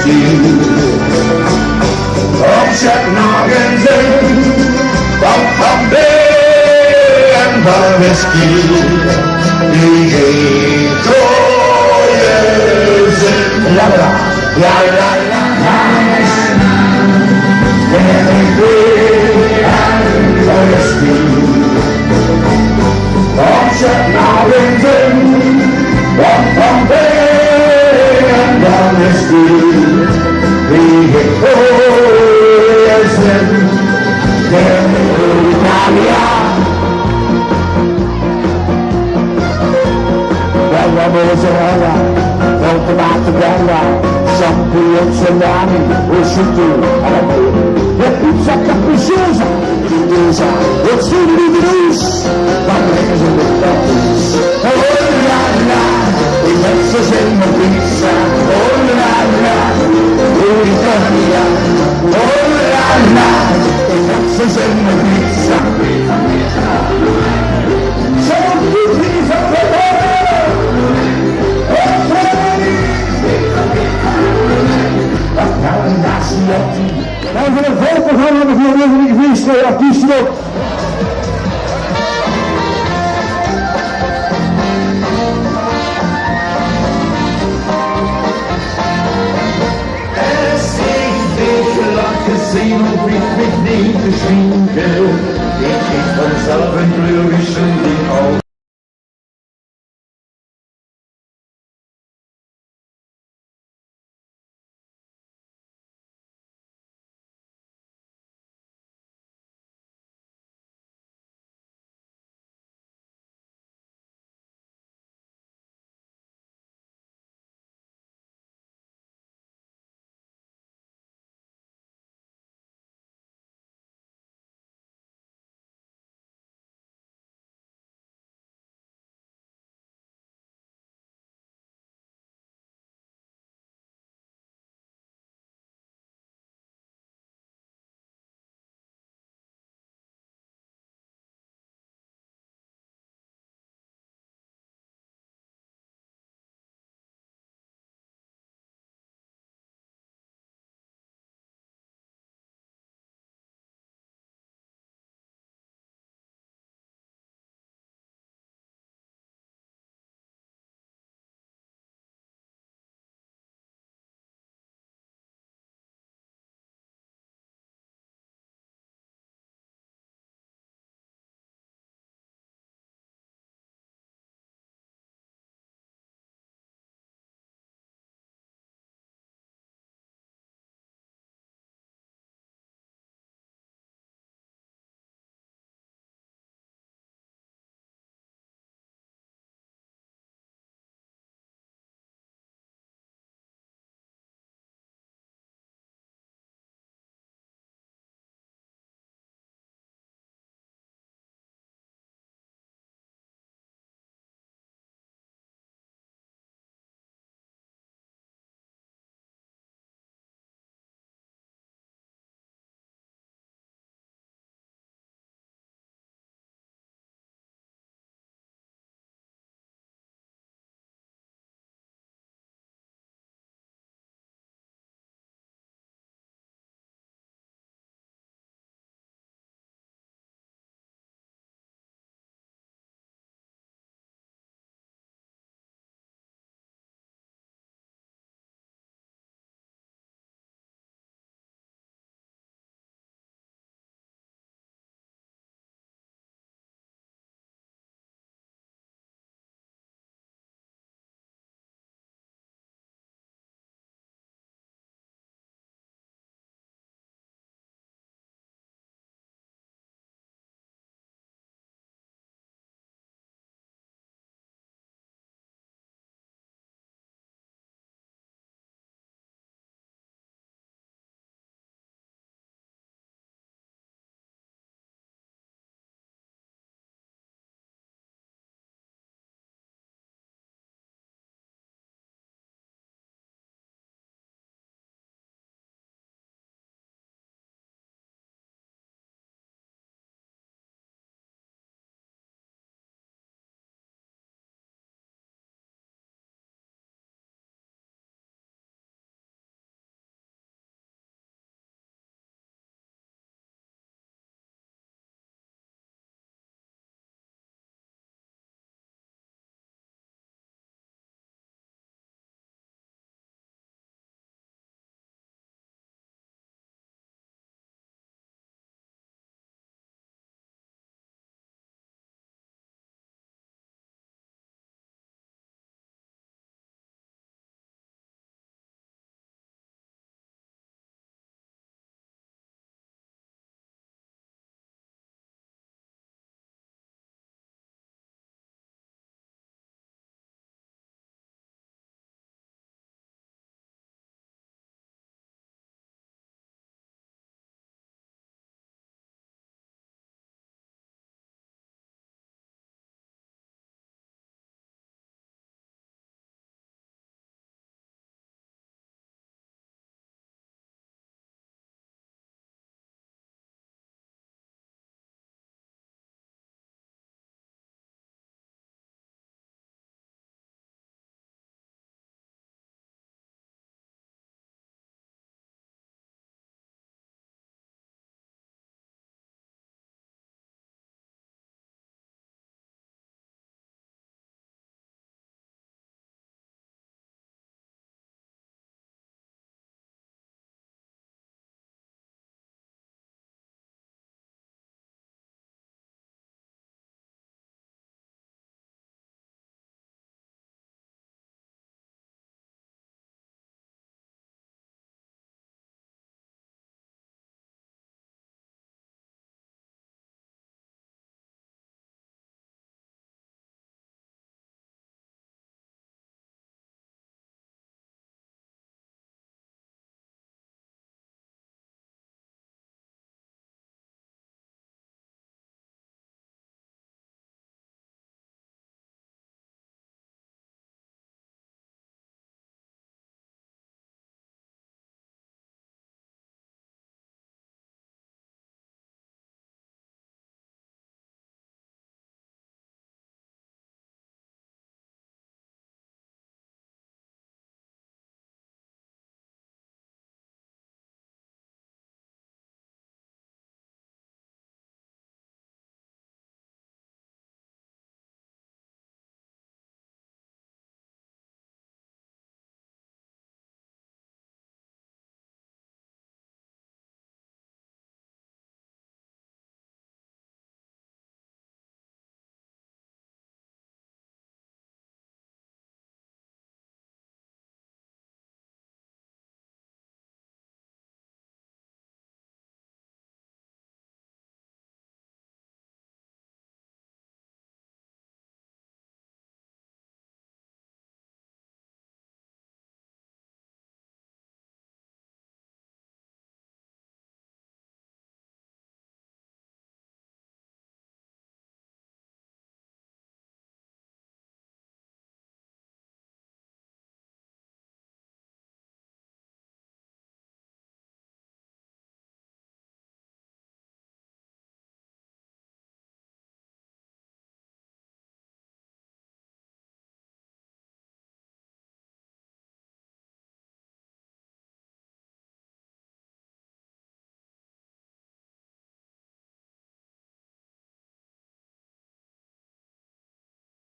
whisky. Omszednagen van en van whisky. Die heeft rode zin. La la la la la la. En van whisky. Omszednagen van en van whisky. Die heeft rode zin. Mozzarella, automato bella, shampoo e salami, prosciutto alla mano, e pizza capricciosa, intesa, e cibi di rus, la presa del tapis. Oh la la, il mezzo sembra pizza, oh la la, l'Italia, oh la la, il mezzo sembra pizza. Siamo tutti di Salvatore! En van het voorprogramma van de Rubbing artiesten ook. Es ist weggelockt gesehen und mich nicht schminken. Ich von Salben glücklich